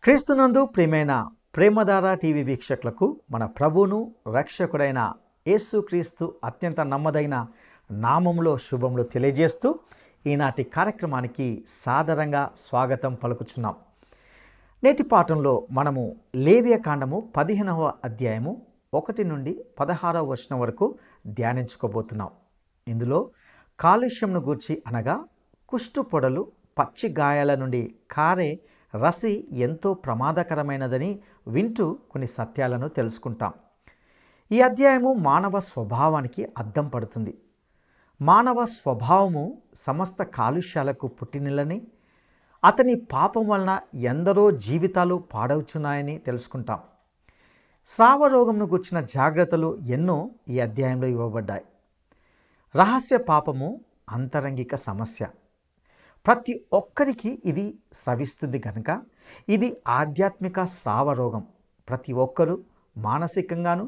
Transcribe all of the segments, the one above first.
క్రీస్తునందు ప్రియమైన ప్రేమధార టీవీ వీక్షకులకు మన ప్రభువును రక్షకుడైన యేసుక్రీస్తు అత్యంత నమ్మదైన నామములో శుభములు తెలియజేస్తూ ఈనాటి కార్యక్రమానికి సాదరంగా స్వాగతం పలుకుచున్నాం. నేటి పాఠంలో మనము లేవియకాండము 15వ అధ్యాయము 1 నుండి 16వ వచనం వరకు ధ్యానించుకోబోతున్నాం. ఇందులో కాలుష్యంను గూర్చి అనగా కుష్టు పొడలు, పచ్చి గాయాల నుండి కారే రసి ఎంతో ప్రమాదకరమైనదని వింటూ కొన్ని సత్యాలను తెలుసుకుంటాం. ఈ అధ్యాయము మానవ స్వభావానికి అద్దం పడుతుంది. మానవ స్వభావము సమస్త కాలుష్యాలకు పుట్టినిల్లని, అతని పాపం వలన ఎందరో జీవితాలు పాడవుచున్నాయని తెలుసుకుంటాం. స్రావ రోగంను గుర్చిన జాగ్రత్తలు ఎన్నో ఈ అధ్యాయంలో ఇవ్వబడ్డాయి. రహస్య పాపము అంతరంగిక సమస్య. ప్రతి ఒక్కరికి ఇది స్రవిస్తుంది కనుక ఇది ఆధ్యాత్మిక స్రావ రోగం. ప్రతి ఒక్కరూ మానసికంగాను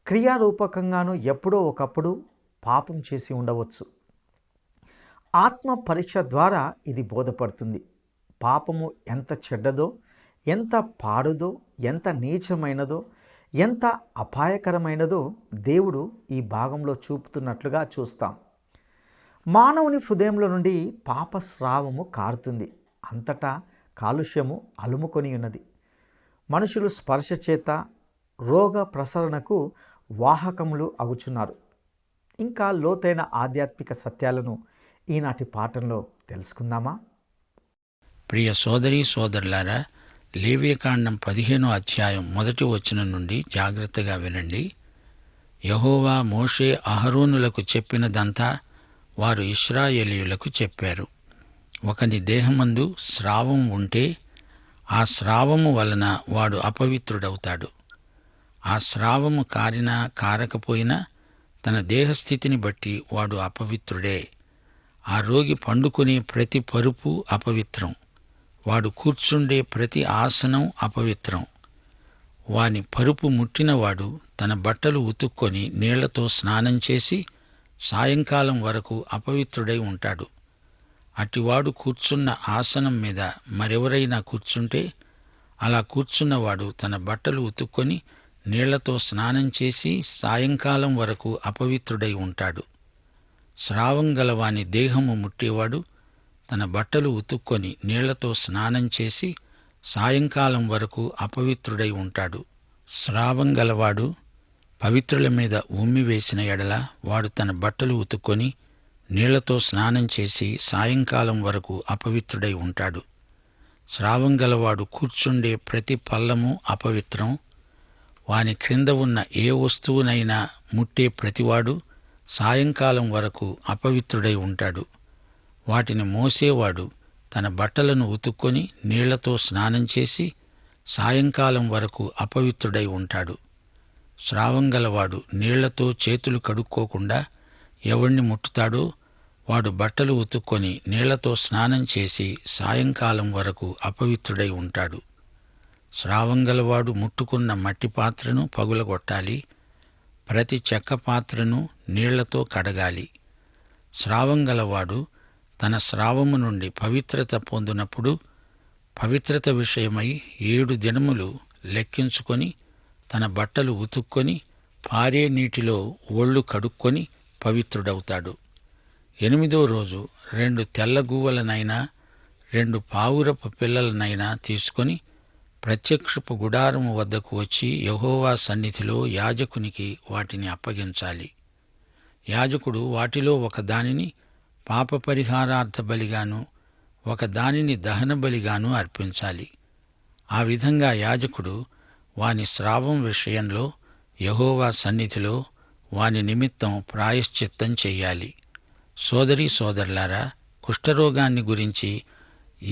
క్రియారూపకంగాను ఎప్పుడో ఒకప్పుడు పాపం చేసి ఉండవచ్చు. ఆత్మ పరీక్ష ద్వారా ఇది బోధపడుతుంది. పాపము ఎంత చెడ్డదో, ఎంత పాడుదో, ఎంత నీచమైనదో, ఎంత అపాయకరమైనదో దేవుడు ఈ భాగంలో చూపుతున్నట్లుగా చూస్తాం. మానవుని హృదయంలో నుండి పాప స్రావము కారుతుంది. అంతటా కాలుష్యము అలుముకొని ఉన్నది. మనుషులు స్పర్శ చేత రోగ ప్రసరణకు వాహకములు అగుచున్నారు. ఇంకా లోతైన ఆధ్యాత్మిక సత్యాలను ఈనాటి పాఠంలో తెలుసుకుందామా? ప్రియ సోదరీ సోదరులారా, లేవియకాండం 15వ అధ్యాయం 1వ వచనం నుండి జాగ్రత్తగా వినండి. యెహోవా మోషే అహరోనులకు చెప్పినదంతా వారు ఇశ్రాయేలీయులకు చెప్పారు. ఒకని దేహమందు స్రావం ఉంటే ఆ స్రావము వలన వాడు అపవిత్రుడవుతాడు. ఆ స్రావము కారినా కారకపోయినా తన దేహస్థితిని బట్టి వాడు అపవిత్రుడే. ఆ రోగి పండుకునే ప్రతి పరుపు అపవిత్రం. వాడు కూర్చుండే ప్రతి ఆసనం అపవిత్రం. వాని పరుపు ముట్టినవాడు తన బట్టలు ఉతుక్కొని నీళ్లతో స్నానం చేసి సాయంకాలం వరకు అపవిత్రుడై ఉంటాడు. అటివాడు కూర్చున్న ఆసనం మీద మరెవరైనా కూర్చుంటే అలా కూర్చున్నవాడు తన బట్టలు ఉతుక్కొని నీళ్లతో స్నానం చేసి సాయంకాలం వరకు అపవిత్రుడై ఉంటాడు. స్రావం గలవాని దేహము ముట్టేవాడు తన బట్టలు ఉతుక్కొని నీళ్లతో స్నానం చేసి సాయంకాలం వరకు అపవిత్రుడై ఉంటాడు. స్రావం గలవాడు పవిత్రుల మీద ఉమ్మి వేసిన ఎడల వాడు తన బట్టలు ఉతుక్కొని నీళ్లతో స్నానం చేసి సాయంకాలం వరకు అపవిత్రుడై ఉంటాడు. స్రావం గలవాడు కూర్చుండే ప్రతి పల్లము అపవిత్రం. వాని క్రింద ఉన్న ఏ వస్తువునైనా ముట్టే ప్రతివాడు సాయంకాలం వరకు అపవిత్రుడై ఉంటాడు. వాటిని మోసేవాడు తన బట్టలను ఉతుక్కొని నీళ్లతో స్నానం చేసి సాయంకాలం వరకు అపవిత్రుడై ఉంటాడు. స్రావం గలవాడు నీళ్లతో చేతులు కడుక్కోకుండా ఎవణ్ణి ముట్టుతాడో వాడు బట్టలు ఉతుక్కొని నీళ్లతో స్నానం చేసి సాయంకాలం వరకు అపవిత్రుడై ఉంటాడు. స్రావం గలవాడు ముట్టుకున్న మట్టి పాత్రను పగులగొట్టాలి. ప్రతి చెక్క పాత్రను నీళ్లతో కడగాలి. స్రావం గలవాడు తన స్రావము నుండి పవిత్రత పొందినప్పుడు పవిత్రత విషయమై 7 దినములు లెక్కించుకొని తన బట్టలు ఉతుక్కొని పారే నీటిలో ఒళ్ళు కడుక్కొని పవిత్రుడవుతాడు. 8వ రోజు 2 తెల్లగువ్వలనైనా 2 పావురపు పిల్లలనైనా తీసుకొని ప్రత్యక్షపు గుడారము వద్దకు వచ్చి యెహోవా సన్నిధిలో యాజకునికి వాటిని అప్పగించాలి. యాజకుడు వాటిలో ఒకదానిని పాపపరిహారార్థ బలిగాను ఒకదానిని దహన బలిగాను అర్పించాలి. ఆ విధంగా యాజకుడు వాని స్రావం విషయంలో యెహోవా సన్నిధిలో వాని నిమిత్తం ప్రాయశ్చిత్తం చెయ్యాలి. సోదరీ సోదరులారా, కుష్ఠరోగాన్ని గురించి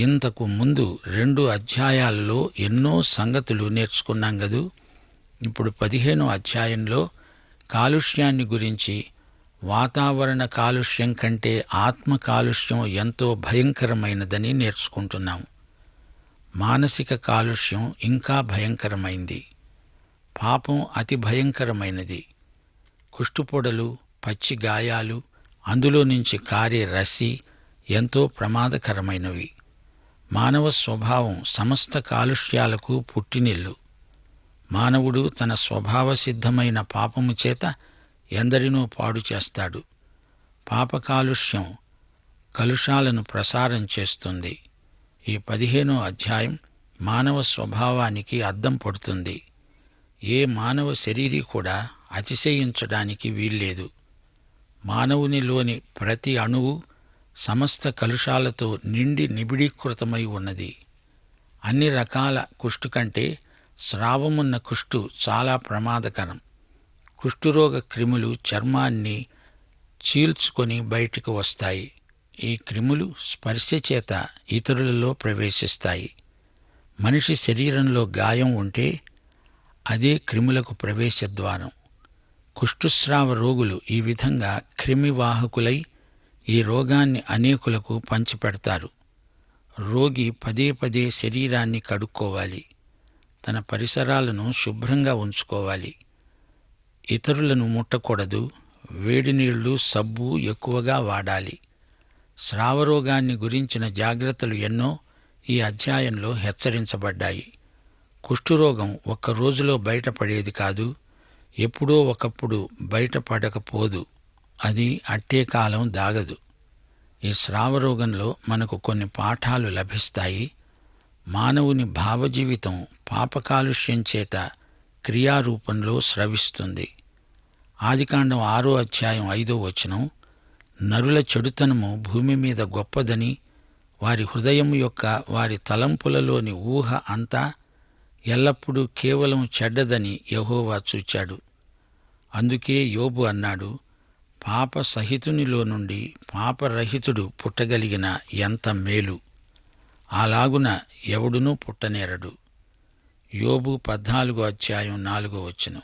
ఇంతకు ముందు 2 అధ్యాయాలలో ఎన్నో సంగతులు నేర్చుకున్నాం గదూ. ఇప్పుడు 15వ అధ్యాయంలో కాలుష్యాన్ని గురించి, వాతావరణ కాలుష్యం కంటే ఆత్మ కాలుష్యం ఎంతో భయంకరమైనదని నేర్చుకుంటున్నాం. మానసిక కాలుష్యం ఇంకా భయంకరమైంది. పాపం అతి భయంకరమైనది. కుష్టుపొడలు, పచ్చి గాయాలు, అందులో నుంచి కారే రసి ఎంతో ప్రమాదకరమైనవి. మానవ స్వభావం సమస్త కాలుష్యాలకు పుట్టినిల్లు. మానవుడు తన స్వభావసిద్ధమైన పాపము చేత ఎందరినో పాడు చేస్తాడు. పాప కాలుష్యం కలుషాలను ప్రసారం చేస్తుంది. ఈ 15వ అధ్యాయం మానవ స్వభావానికి అద్దం పడుతుంది. ఏ మానవ శరీరీ కూడా అతిశయించడానికి వీల్లేదు. మానవునిలోని ప్రతి అణువు సమస్త కలుషాలతో నిండి నిబిడీకృతమై ఉన్నది. అన్ని రకాల కుష్టు కంటే స్రావమున్న కుష్టు చాలా ప్రమాదకరం. కుష్ఠురోగ క్రిములు చర్మాన్ని చీల్చుకొని బయటికి వస్తాయి. ఈ క్రిములు స్పర్శ చేత ఇతరులలో ప్రవేశిస్తాయి. మనిషి శరీరంలో గాయం ఉంటే అదే క్రిములకు ప్రవేశద్వారం. కుష్ఠుస్రావ రోగులు ఈ విధంగా క్రిమివాహకులై ఈ రోగాన్ని అనేకులకు పంచిపెడతారు. రోగి పదే పదే శరీరాన్ని కడుక్కోవాలి. తన పరిసరాలను శుభ్రంగా ఉంచుకోవాలి. ఇతరులను ముట్టకూడదు. వేడి నీళ్లు, సబ్బు ఎక్కువగా వాడాలి. స్రావరోగాన్ని గురించిన జాగ్రత్తలు ఎన్నో ఈ అధ్యాయంలో హెచ్చరించబడ్డాయి. కుష్ఠురోగం ఒక్క రోజులో బయటపడేది కాదు. ఎప్పుడో ఒకప్పుడు బయటపడకపోదు. అది అట్టే కాలం దాగదు. ఈ స్రావరోగంలో మనకు కొన్ని పాఠాలు లభిస్తాయి. మానవుని భావజీవితం పాపకాలుష్యం చేత క్రియారూపంలో స్రవిస్తుంది. ఆదికాండం 6వ అధ్యాయం 5వ వచనం, నరుల చెడుతనము భూమి మీద గొప్పదని, వారి హృదయం యొక్క వారి తలంపులలోని ఊహ అంతా ఎల్లప్పుడూ కేవలం చెడ్డదని యెహోవా చూచాడు. అందుకే యోబు అన్నాడు, పాప సహితునిలో నుండి పాపరహితుడు పుట్టగలిగిన ఎంత మేలు! అలాగున ఎవడునూ పుట్టనేరడు. యోబు 14వ అధ్యాయం 4వ వచనం.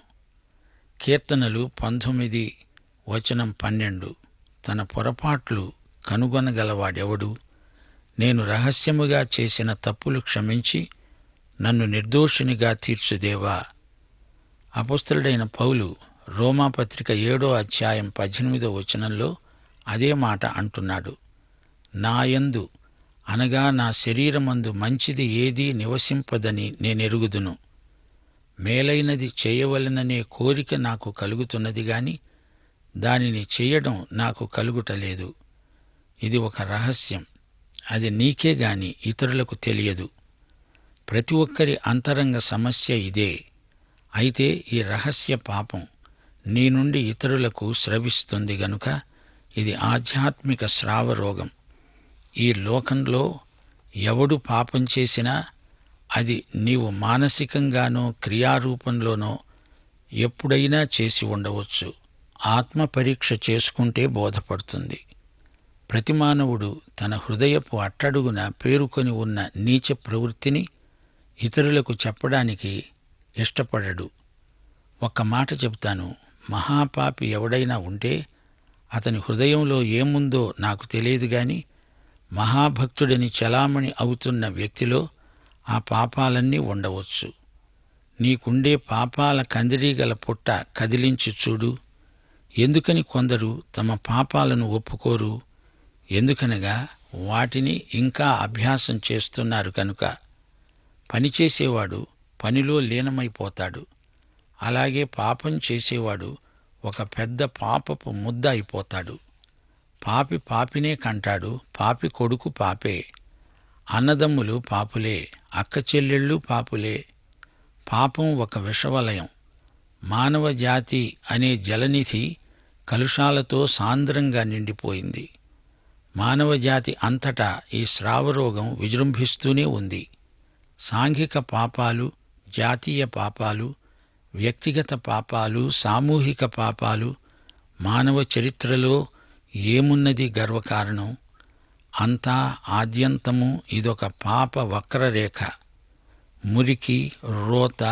కీర్తనలు 19:12, తన పొరపాట్లు కనుగొనగలవాడెవడు? నేను రహస్యముగా చేసిన తప్పులు క్షమించి నన్ను నిర్దోషినిగా తీర్చుదేవా. అపొస్తలుడైన పౌలు రోమాపత్రిక 7వ అధ్యాయం 18వ వచనంలో అదే మాట అంటున్నాడు. నాయందు అనగా నా శరీరమందు మంచిది ఏదీ నివసింపదని నేనెరుగుదును. మేలైనది చేయవలననే కోరిక నాకు కలుగుతున్నది గాని దానిని చేయడం నాకు కలుగుటలేదు. ఇది ఒక రహస్యం. అది నీకే గాని ఇతరులకు తెలియదు. ప్రతి ఒక్కరి అంతరంగ సమస్య ఇదే. అయితే ఈ రహస్య పాపం నీ నుండి ఇతరులకు స్రవిస్తుంది గనుక ఇది ఆధ్యాత్మిక స్రావరోగం. ఈ లోకంలో ఎవడు పాపం చేసినా అది నీవు మానసికంగానో క్రియారూపంలోనో ఎప్పుడైనా చేసి ఉండవచ్చు. ఆత్మ పరీక్ష చేసుకుంటే బోధపడుతుంది. ప్రతి మానవుడు తన హృదయపు అట్టడుగున పేరుకొని ఉన్న నీచ ప్రవృత్తిని ఇతరులకు చెప్పడానికి ఇష్టపడడు. ఒక్క మాట చెబుతాను, మహాపాపి ఎవడైనా ఉంటే అతని హృదయంలో ఏముందో నాకు తెలియదు గాని మహాభక్తుడని చలామణి అవుతున్న వ్యక్తిలో ఆ పాపాలన్నీ ఉండవచ్చు. నీకుండే పాపాల కందిరీగల పుట్ట కదిలించి చూడు. ఎందుకని కొందరు తమ పాపాలను ఒప్పుకోరు? ఎందుకనగా వాటిని ఇంకా అభ్యాసం చేస్తున్నారు కనుక. పనిచేసేవాడు పనిలో లీనమైపోతాడు. అలాగే పాపం చేసేవాడు ఒక పెద్ద పాపపు ముద్ద అయిపోతాడు. పాపి పాపినే కంటాడు. పాపి కొడుకు పాపే. అన్నదమ్ములు పాపులే. అక్క చెల్లెళ్ళు పాపులే. పాపం ఒక విషవలయం. మానవ జాతి అనే జలనిధి కలుషాలతో సాంద్రంగా నిండిపోయింది. మానవజాతి అంతటా ఈ స్రావరోగం విజృంభిస్తూనే ఉంది. సాంఘిక పాపాలు, జాతీయ పాపాలు, వ్యక్తిగత పాపాలు, సామూహిక పాపాలు, మానవ చరిత్రలో ఏమున్నది గర్వకారణం? అంతా ఆద్యంతము ఇదొక పాప వక్రరేఖ. మురికి, రోత,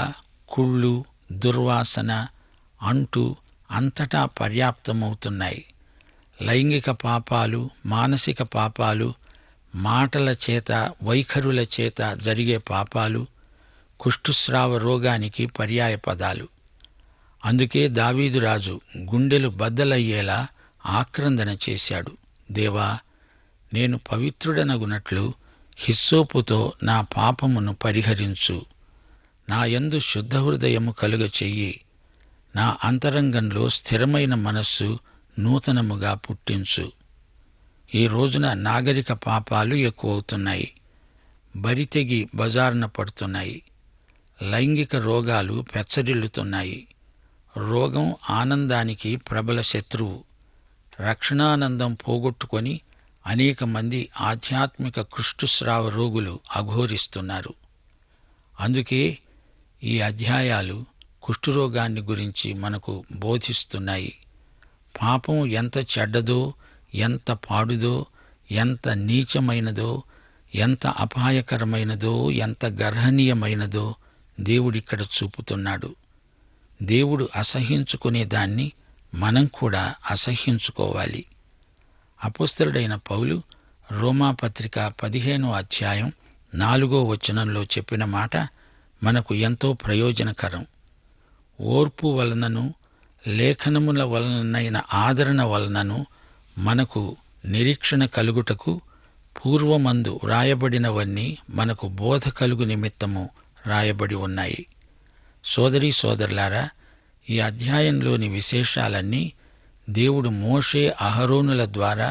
కుళ్ళు, దుర్వాసన, అంటు అంతటా పర్యాప్తమవుతున్నాయి. లైంగిక పాపాలు, మానసిక పాపాలు, మాటల చేత, వైఖరుల చేత జరిగే పాపాలు కుష్ఠుస్రావ రోగానికి పర్యాయ పదాలు. అందుకే దావీదు రాజు గుండెలు బద్దలయ్యేలా ఆక్రందన చేశాడు. దేవా, నేను పవిత్రుడనగునట్లు హిస్సోపుతో నా పాపమును పరిహరించు. నా యందు శుద్ధ హృదయము కలుగ చెయ్యి. నా అంతరంగంలో స్థిరమైన మనస్సు నూతనముగా పుట్టించు. ఈ రోజున నాగరిక పాపాలు ఎక్కువవుతున్నాయి. బరితెగి బజారున పడుతున్నాయి. లైంగిక రోగాలు పెచ్చరిల్లుతున్నాయి. రోగం ఆనందానికి ప్రబల శత్రువు. రక్షణానందం పోగొట్టుకొని అనేక మంది ఆధ్యాత్మిక కృష్టుస్రావ రోగులు అఘోరిస్తున్నారు. అందుకే ఈ అధ్యాయాలు కుష్ఠురోగాన్ని గురించి మనకు బోధిస్తున్నాయి. పాపం ఎంత చెడ్డదో, ఎంత పాడుదో, ఎంత నీచమైనదో, ఎంత అపాయకరమైనదో, ఎంత గర్హనీయమైనదో దేవుడిక్కడ చూపుతున్నాడు. దేవుడు అసహ్యించుకునే దాన్ని మనం కూడా అసహ్యించుకోవాలి. అపోస్తలుడైన పౌలు రోమాపత్రిక 15వ అధ్యాయం 4వ వచనంలో చెప్పిన మాట మనకు ఎంతో ప్రయోజనకరం. ఓర్పు వలనను లేఖనముల వలనైన ఆదరణ వలనను మనకు నిరీక్షణ కలుగుటకు పూర్వమందు వ్రాయబడినవన్నీ మనకు బోధ కలుగు నిమిత్తము రాయబడి ఉన్నాయి. సోదరీ సోదరులారా, ఈ అధ్యాయంలోని విశేషాలన్నీ దేవుడు మోషే అహరోనుల ద్వారా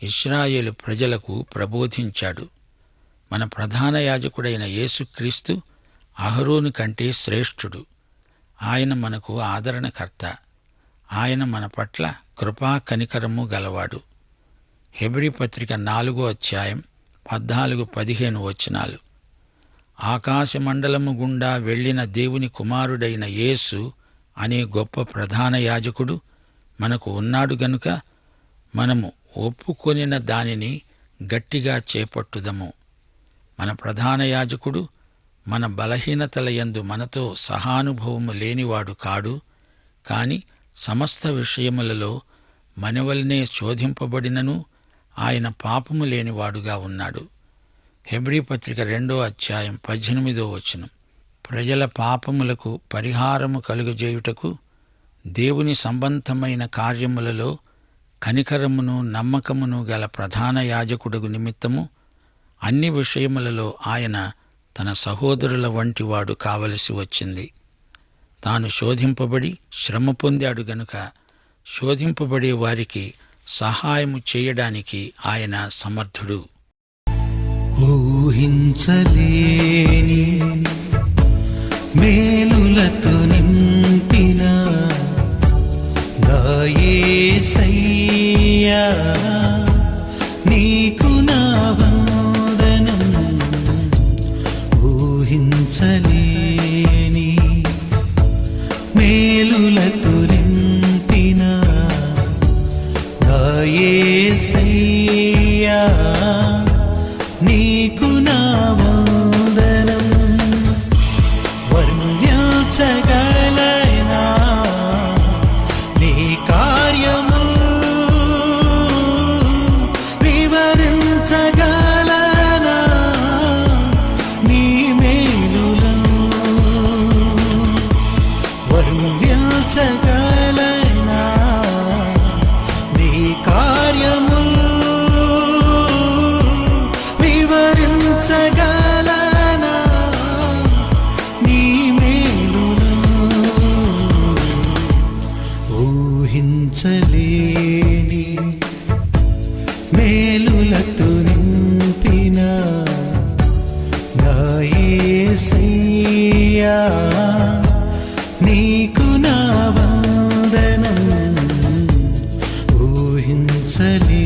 ఇశ్రాయేలు ప్రజలకు ప్రబోధించాడు. మన ప్రధాన యాజకుడైన యేసుక్రీస్తు అహరోను కంటే శ్రేష్ఠుడు. ఆయన మనకు ఆదరణకర్త. ఆయన మన పట్ల కృపా కనికరము గలవాడు. హెబ్రీ పత్రిక 4వ అధ్యాయం 14-15 వచనాలు. ఆకాశమండలము గుండా వెళ్ళిన దేవుని కుమారుడైన యేసు అనే గొప్ప ప్రధాన యాజకుడు మనకు ఉన్నాడు గనుక మనము ఒప్పుకొనిన దానిని గట్టిగా చేపట్టుదము. మన ప్రధాన యాజకుడు మన బలహీనతల యందు మనతో సహానుభవము లేనివాడు కాడు, కాని సమస్త విషయములలో మనవలనే శోధింపబడినను ఆయన పాపము లేనివాడుగా ఉన్నాడు. హెబ్రీ పత్రిక 2వ అధ్యాయం 18వ వచనం. ప్రజల పాపములకు పరిహారము కలుగజేయుటకు దేవుని సంబంధమైన కార్యములలో కనికరమును నమ్మకమును గల ప్రధాన యాజకుడుగు నిమిత్తము అన్ని విషయములలో ఆయన తన సహోదరుల వంటివాడు కావలసి వచ్చింది. తాను శోధింపబడి శ్రమ పొందాడు గనుక శోధింపబడే వారికి సహాయము చేయడానికి ఆయన సమర్థుడు. ఊహించలేని మేలులతో నింపిన యేసయ్యా, నీకు నా వందనం. ఊహించలేని మేలులతో నింపిన యేసయ్యా, నీకు నా వందనం. వర్ణించగలనా నీ కార్యము, వివరించగలనా నీ మేలులను. వర్ణించగలనా నీ కార్యము, వివరించగలనా నీ మేలులను. ఊహించలేని మేలులతో నింపిన యేసయ్యా, నీకు నా వందనం. ఊహించలేని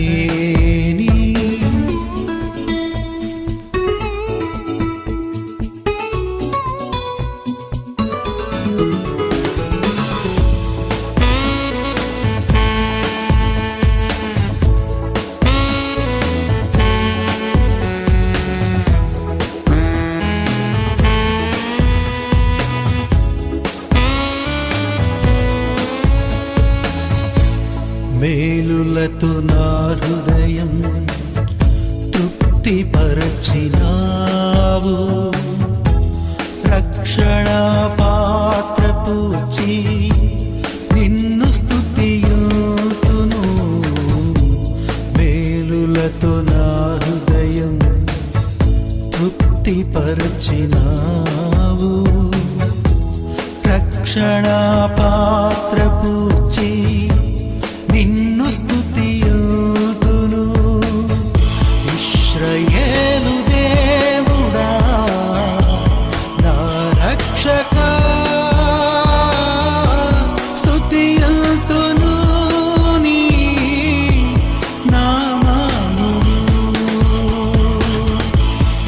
మేలులతో నా హృదయం తృప్తిపరచినావు. రక్షణ పాత్ర పూచి నిన్ను స్తుతియుతును. మేలులతో నా హృదయం రక్షణ పాత్ర పూచి నిన్ను స్తుతియుతును. ఇశ్రాయేలు దేవుడా నా రక్షక స్తుతియుతును నీ నామమును.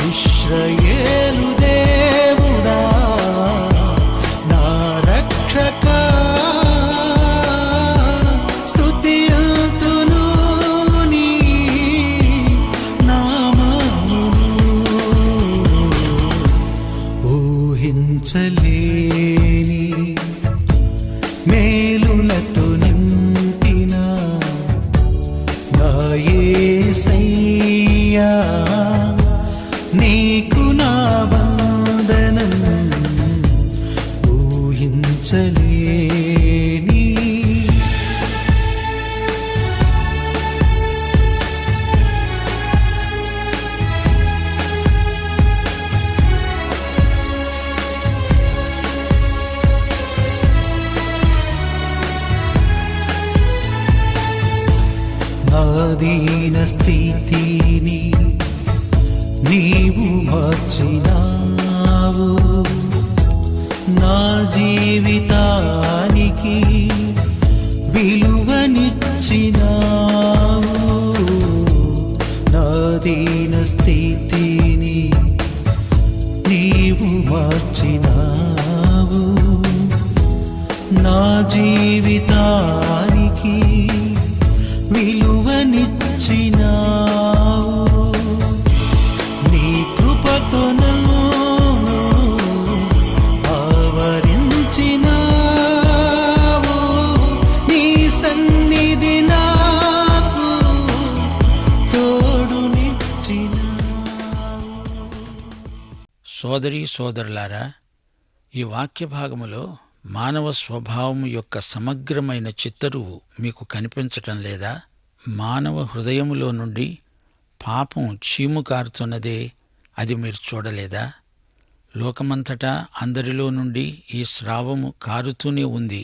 ఇశ్రాయేలు దేవుడా నా రక్షక స్తుతియుతును నీ నామమును. ఊహించలేని మేలులతో నింపిన నా యేసయ్యా నీకు నా వందనం. ఊహించలేని నాదీన స్థితిని నీవు మార్చినావు. నా జీవితానికి విలువనిచ్చినావు. నాదీన స్థితిని నీవు మార్చినావు. నా జీవితానికి విలువనిచ్చినావు. నీ కృపతో నన్ను ఆవరించినావు. నీ సన్నిధి నాకు తోడునిచ్చినావు. సోదరీ సోదరులారా, ఈ వాక్య భాగములో మానవ స్వభావం యొక్క సమగ్రమైన చిత్తరువు మీకు కనిపించటం లేదా? మానవ హృదయములో నుండి పాపం చీము కారుతున్నదే, అది మీరు చూడలేదా? లోకమంతటా అందరిలో నుండి ఈ స్రావము కారుతూనే ఉంది.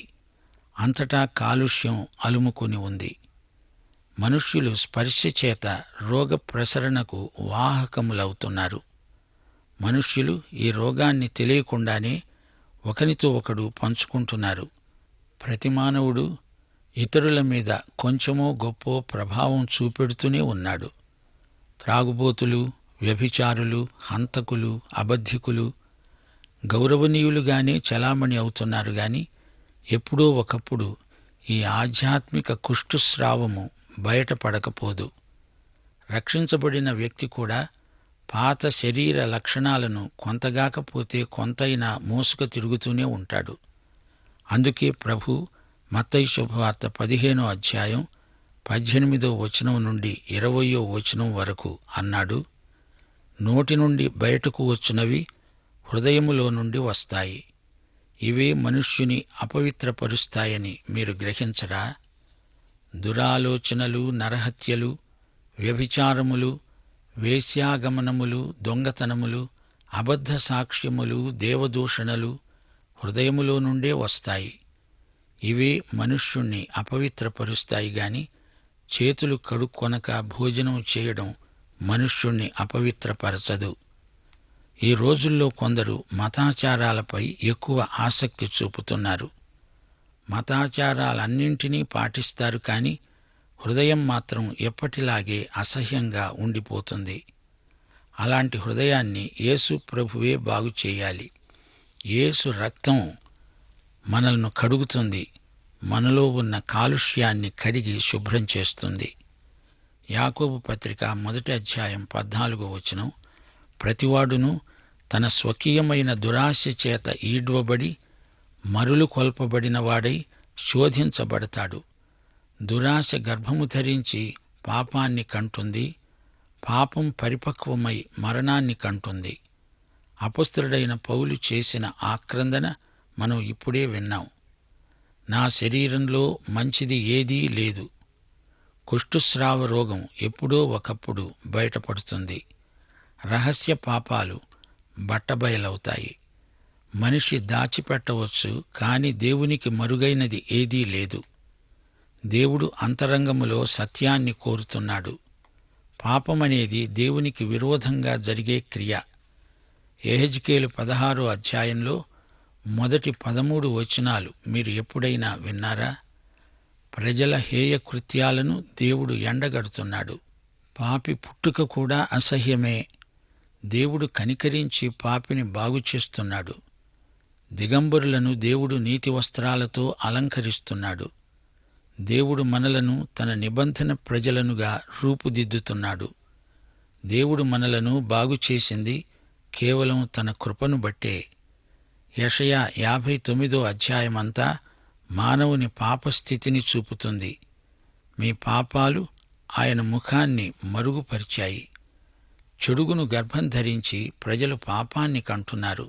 అంతటా కాలుష్యం అలుముకుని ఉంది. మనుష్యులు స్పర్శ చేత రోగ ప్రసరణకు వాహకములవుతున్నారు. మనుష్యులు ఈ రోగాన్ని తెలియకుండానే ఒకరితో ఒకడు పంచుకుంటున్నారు. ప్రతి మానవుడు ఇతరుల మీద కొంచెమో గొప్పో ప్రభావం చూపెడుతూనే ఉన్నాడు. త్రాగుబోతులు, వ్యభిచారులు, హంతకులు, అబద్ధికులు గౌరవనీయులుగానే చలామణి అవుతున్నారు గాని ఎప్పుడో ఒకప్పుడు ఈ ఆధ్యాత్మిక కుష్ఠుస్రావము బయటపడకపోదు. రక్షించబడిన వ్యక్తి కూడా పాత శరీర లక్షణాలను కొంతగాకపోతే కొంతైనా మోసుక తిరుగుతూనే ఉంటాడు. అందుకే ప్రభు మత్తయి శుభవార్త 15వ అధ్యాయం 18వ వచనం నుండి 20వ వచనం వరకు అన్నాడు, నోటి నుండి బయటకు వచ్చినవి హృదయములో నుండి వస్తాయి. ఇవే మనుష్యుని అపవిత్రపరుస్తాయని మీరు గ్రహించరా? దురాలోచనలు, నరహత్యలు, వ్యభిచారములు, వేశ్యాగమనములు, దొంగతనములు, అబద్ధ సాక్ష్యములు, దేవదూషణలు హృదయములో నుండే వస్తాయి. ఇవే మనుష్యుణ్ణి అపవిత్రపరుస్తాయి గాని చేతులు కడుక్కొనక భోజనం చేయడం మనుష్యుణ్ణి అపవిత్రపరచదు. ఈ రోజుల్లో కొందరు మతాచారాలపై ఎక్కువ ఆసక్తి చూపుతున్నారు. మతాచారాలన్నింటినీ పాటిస్తారు కానీ హృదయం మాత్రం ఎప్పటిలాగే అసహ్యంగా ఉండిపోతుంది. అలాంటి హృదయాన్ని యేసు ప్రభువే బాగు చేయాలి. యేసు రక్తం మనల్ని కడుగుతుంది, మనలో ఉన్న కాలుష్యాన్ని కడిగి శుభ్రం చేస్తుంది. యాకోబు పత్రిక 1వ అధ్యాయం 14వ వచనం, ప్రతివాడును తన స్వకీయమైన దురాశ చేత ఈడ్వబడి మరులు కొల్పబడిన వాడై శోధించబడతాడు. దురాశ గర్భము ధరించి పాపాన్ని కంటుంది, పాపం పరిపక్వమై మరణాన్ని కంటుంది. అపొస్తలుడైన పౌలు చేసిన ఆక్రందన మనం ఇప్పుడే విన్నాం. నా శరీరంలో మంచిది ఏదీ లేదు. కుష్ఠుస్రావ రోగం ఎప్పుడో ఒకప్పుడు బయటపడుతుంది. రహస్య పాపాలు బట్టబయలవుతాయి. మనిషి దాచిపెట్టవచ్చు, కాని దేవునికి మరుగైనది ఏదీ లేదు. దేవుడు అంతరంగములో సత్యాన్ని కోరుతున్నాడు. పాపమనేది దేవునికి విరోధంగా జరిగే క్రియ. యెహెజ్కేలు 16వ అధ్యాయంలో మొదటి 13 వచనాలు మీరు ఎప్పుడైనా విన్నారా? ప్రజల హేయ కృత్యాలను దేవుడు ఎండగడుతున్నాడు. పాపి పుట్టుక కూడా అసహ్యమే. దేవుడు కనికరించి పాపిని బాగుచేస్తున్నాడు. దిగంబరులను దేవుడు నీతి వస్త్రాలతో అలంకరిస్తున్నాడు. దేవుడు మనలను తన నిబంధన ప్రజలనుగా రూపుదిద్దుతున్నాడు. దేవుడు మనలను బాగుచేసింది కేవలం తన కృపను బట్టే. యెషయా 59వ అధ్యాయమంతా మానవుని పాపస్థితిని చూపుతుంది. మీ పాపాలు ఆయన ముఖాన్ని మరుగుపరిచాయి. చెడుగును గర్భం ధరించి ప్రజలు పాపాన్ని కంటున్నారు.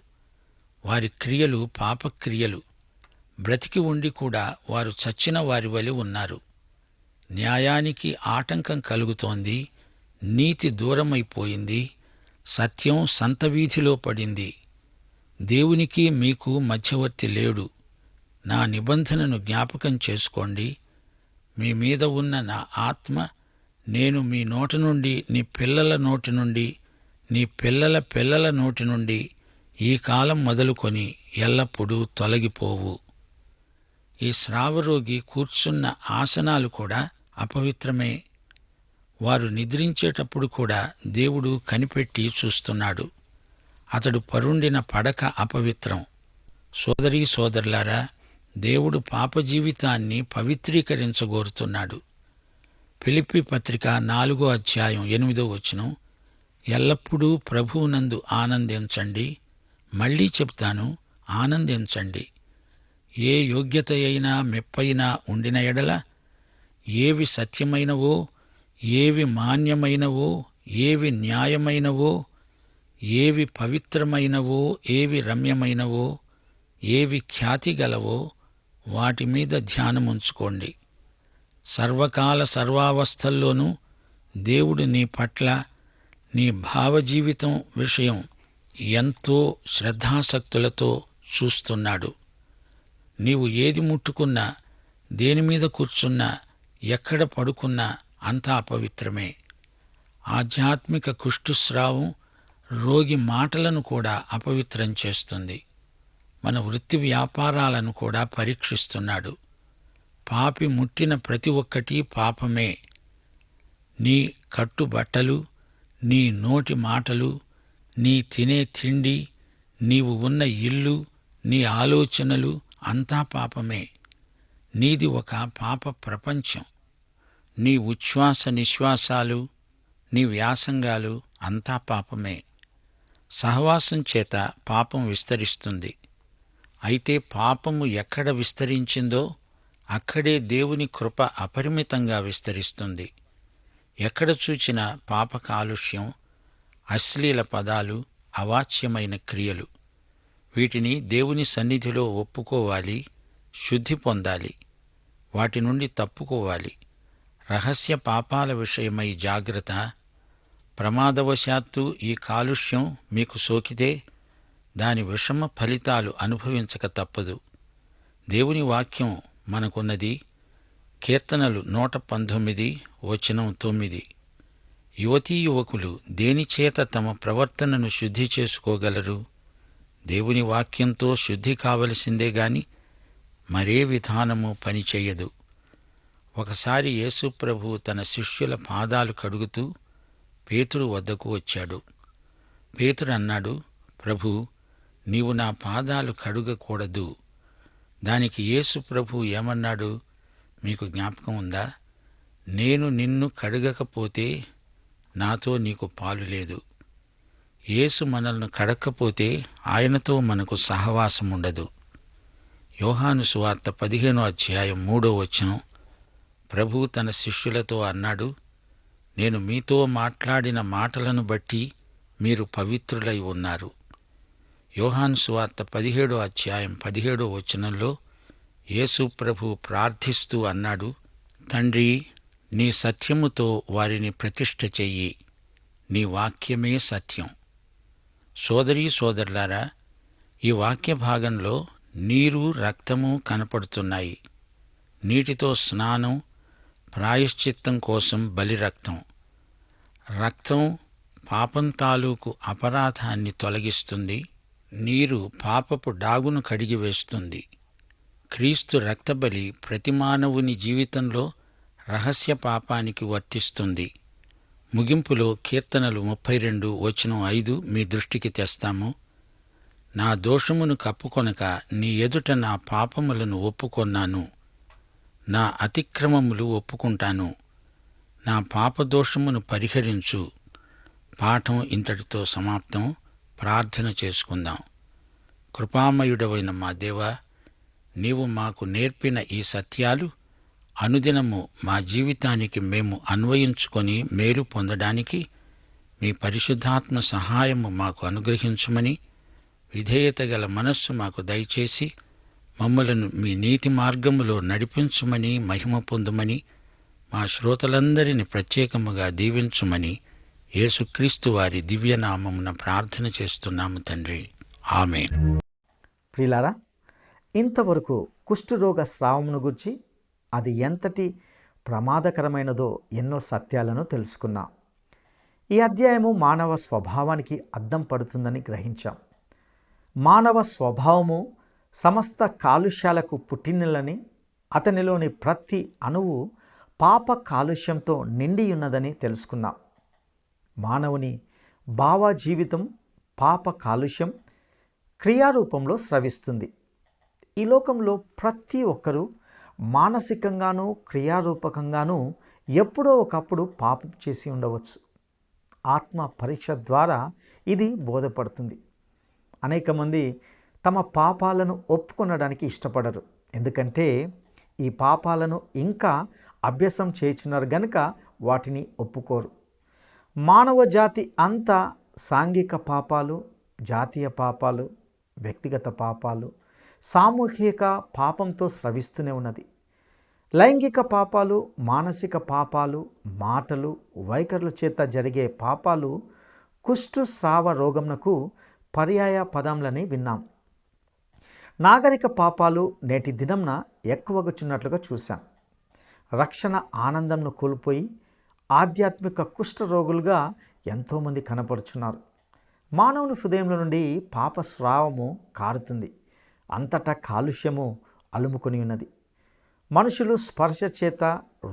వారి క్రియలు పాపక్రియలు. బ్రతికి ఉండి కూడా వారు చచ్చిన వారి వలె ఉన్నారు. న్యాయానికి ఆటంకం కలుగుతోంది. నీతి దూరమైపోయింది. సత్యం సంతవీధిలో పడింది. దేవునికి మీకు మధ్యవర్తి లేడు. నా నిబంధనను జ్ఞాపకం చేసుకోండి. మీ మీద ఉన్న నా ఆత్మ నేను మీ నోటి నుండి, నీ పిల్లల నోటి నుండి, నీ పిల్లల పిల్లల నోటి నుండి ఈ కాలం మొదలుకొని ఎల్లప్పుడూ తొలగిపోవు. ఈ స్రావరోగి కూర్చున్న ఆసనాలు కూడా అపవిత్రమే. వారు నిద్రించేటప్పుడు కూడా దేవుడు కనిపెట్టి చూస్తున్నాడు. అతడు పరుండిన పడక అపవిత్రం. సోదరీ సోదరులారా, దేవుడు పాప జీవితాన్ని పవిత్రీకరించగోరుతున్నాడు. ఫిలిప్పీ పత్రిక 4వ అధ్యాయం 8వ వచనం, ఎల్లప్పుడూ ప్రభువునందు ఆనందించండి. మళ్లీ చెప్తాను, ఆనందించండి. ఏ యోగ్యత అయినా మెప్పైనా ఉండిన ఎడల, ఏవి సత్యమైనవో, ఏవి మాన్యమైనవో, ఏవి న్యాయమైనవో, ఏవి పవిత్రమైనవో, ఏవి రమ్యమైనవో, ఏవి ఖ్యాతి గలవో వాటి మీద ధ్యానముంచుకోండి. సర్వకాల సర్వావస్థల్లోనూ దేవుడు నీ పట్ల, నీ భావజీవితం విషయం ఎంతో శ్రద్ధాసక్తులతో చూస్తున్నాడు. నీవు ఏది ముట్టుకున్నా, దేనిమీద కూర్చున్నా, ఎక్కడ పడుకున్నా అంతా అపవిత్రమే. ఆధ్యాత్మిక కుష్ఠుస్రావం రోగి మాటలను కూడా అపవిత్రం చేస్తుంది. మన వృత్తి వ్యాపారాలను కూడా పరీక్షిస్తున్నాడు. పాపి ముట్టిన ప్రతి ఒక్కటి పాపమే. నీ కట్టుబట్టలు, నీ నోటి మాటలు, నీ తినే తిండి, నీవు ఉన్న ఇల్లు, నీ ఆలోచనలు అంతా పాపమే. నీది ఒక పాప ప్రపంచం. నీ ఉచ్ఛ్వాస నిశ్వాసాలు, నీ వ్యాసంగాలు అంతా పాపమే. సహవాసం చేత పాపం విస్తరిస్తుంది. అయితే పాపము ఎక్కడ విస్తరించిందో అక్కడే దేవుని కృప అపరిమితంగా విస్తరిస్తుంది. ఎక్కడ చూచినా పాప కాలుష్యం, అశ్లీల పదాలు, అవాచ్యమైన క్రియలు. వీటిని దేవుని సన్నిధిలో ఒప్పుకోవాలి, శుద్ధి పొందాలి, వాటి నుండి తప్పుకోవాలి. రహస్య పాపాల విషయమై జాగ్రత్త. ప్రమాదవశాత్తు ఈ కాలుష్యం మీకు సోకితే దాని విషమ ఫలితాలు అనుభవించక తప్పదు. దేవుని వాక్యం మనకున్నది. కీర్తనలు 119 వచనం 9. యువతీ యువకులు దేనిచేత తమ ప్రవర్తనను శుద్ధి చేసుకోగలరు? దేవుని వాక్యంతో శుద్ధి కావలసిందే గాని మరే విధానము పనిచేయదు. ఒకసారి యేసు ప్రభువు తన శిష్యుల పాదాలు కడుగుతూ పేతురు వద్దకు వచ్చాడు. పేతురు అన్నాడు, ప్రభూ, నీవు నా పాదాలు కడుగకూడదు. దానికి యేసు ప్రభువు ఏమన్నాడు? మీకు జ్ఞాపకం ఉందా? నేను నిన్ను కడగకపోతే నాతో నీకు పాలు లేదు. యేసు మనల్ని కడక్కపోతే ఆయనతో మనకు సహవాసం ఉండదు. యోహాను సువార్త 15వ అధ్యాయం 3వ వచనం, ప్రభువు తన శిష్యులతో అన్నాడు, నేను మీతో మాట్లాడిన మాటలను బట్టి మీరు పవిత్రులై ఉన్నారు. యోహాను సువార్త 17వ అధ్యాయం 17వ వచనంలో యేసు ప్రభువు ప్రార్థిస్తూ అన్నాడు, తండ్రి, నీ సత్యముతో వారిని ప్రతిష్ఠ చెయ్యి. నీ వాక్యమే సత్యం. సోదరీ సోదరులారా, ఈ వాక్య భాగంలో నీరు, రక్తము కనపడుతున్నాయి. నీటితో స్నానం, ప్రాయశ్చిత్తం కోసం బలి రక్తం. రక్తం పాపం తాలూకు అపరాధాన్ని తొలగిస్తుంది. నీరు పాపపు డాగును కడిగివేస్తుంది. క్రీస్తు రక్తబలి ప్రతి మానవుని జీవితంలో రహస్య పాపానికి వర్తిస్తుంది. ముగింపులో కీర్తనలు 32:5 మీ దృష్టికి తెస్తాము. నా దోషమును కప్పుకొనక నీ ఎదుట నా పాపములను ఒప్పుకొన్నాను. నా అతిక్రమములు ఒప్పుకుంటాను. నా పాపదోషమును పరిహరించు. పాఠం ఇంతటితో సమాప్తం. ప్రార్థన చేసుకుందాం. కృపామయుడవైన మా దేవా, నీవు మాకు నేర్పిన ఈ సత్యాలు అనుదినము మా జీవితానికి మేము అన్వయించుకొని మేలు పొందడానికి మీ పరిశుద్ధాత్మ సహాయము మాకు అనుగ్రహించుమని, విధేయత గల మనస్సు మాకు దయచేసి మమ్మలను మీ నీతి మార్గములో నడిపించుమని, మహిమ పొందుమని, మా శ్రోతలందరినీ ప్రత్యేకముగా దీవించుమని యేసుక్రీస్తు వారి దివ్యనామమున ప్రార్థన చేస్తున్నాము తండ్రి. ఆమేన్. ప్రియులారా, ఇంతవరకు కుష్ఠరోగ స్రావమును గురించి అది ఎంతటి ప్రమాదకరమైనదో ఎన్నో సత్యాలను తెలుసుకున్నాం. ఈ అధ్యాయము మానవ స్వభావానికి అద్దం పడుతుందని గ్రహించాం. మానవ స్వభావము సమస్త కాలుష్యాలకు పుట్టినలని, అతనిలోని ప్రతి అణువు పాప కాలుష్యంతో నిండి ఉన్నదని తెలుసుకున్నాం. మానవుని భావ జీవితం పాప కాలుష్యం క్రియారూపంలో స్రవిస్తుంది. ఈ లోకంలో ప్రతి ఒక్కరూ మానసికంగానూ క్రియారూపకంగానూ ఎప్పుడో ఒకప్పుడు పాపం చేసి ఉండవచ్చు. ఆత్మ పరీక్ష ద్వారా ఇది బోధపడుతుంది. అనేక మంది తమ పాపాలను ఒప్పుకొనడానికి ఇష్టపడరు. ఎందుకంటే ఈ పాపాలను ఇంకా అభ్యాసం చేస్తున్నారు గనుక వాటిని ఒప్పుకోరు. మానవ జాతి అంతా సాంఘిక పాపాలు, జాతీయ పాపాలు, వ్యక్తిగత పాపాలు, సామూహిక పాపంతో స్రవిస్తూనే ఉన్నది. లైంగిక పాపాలు, మానసిక పాపాలు, మాటలు, వైఖరుల చేత జరిగే పాపాలు కుష్ఠస్రావ రోగమునకు పర్యాయ పదములని విన్నాం. నాగరిక పాపాలు నేటి దినంన ఎక్కువగుచున్నట్లుగా చూశాం. రక్షణ ఆనందంను కోల్పోయి ఆధ్యాత్మిక కుష్ఠరోగులుగా ఎంతోమంది కనపడుచున్నారు. మానవుని హృదయంలో నుండి పాప స్రావము కారుతుంది. అంతటా కాలుష్యము అలుముకొని ఉన్నది. మనుషులు స్పర్శ చేత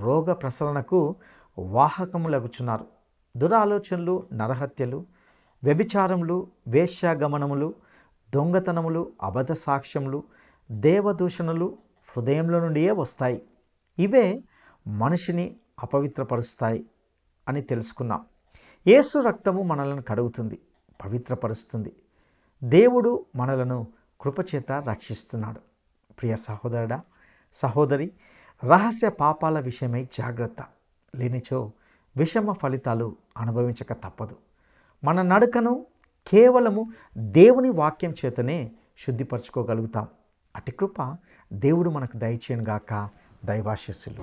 రోగ ప్రసరణకు వాహకములగుచున్నారు. దురాలోచనలు, నరహత్యలు, వ్యభిచారములు, వేశ్యాగమనములు, దొంగతనములు, అబద్ధ సాక్ష్యములు, దేవదూషణలు హృదయంలో నుండియే వస్తాయి. ఇవే మనిషిని అపవిత్రపరుస్తాయి అని తెలుసుకున్నాం. యేసు రక్తము మనలను కడుగుతుంది, పవిత్రపరుస్తుంది. దేవుడు మనలను కృపచేత రక్షిస్తున్నాడు. ప్రియ సహోదరుడా, సహోదరి, రహస్య పాపాల విషయమై జాగ్రత్త. లేనిచో విషమ ఫలితాలు అనుభవించక తప్పదు. మన నడకను కేవలము దేవుని వాక్యం చేతనే శుద్ధిపరచుకోగలుగుతాం. అటి కృప దేవుడు మనకు దయచేయనుగాక. దైవాశీస్సులు.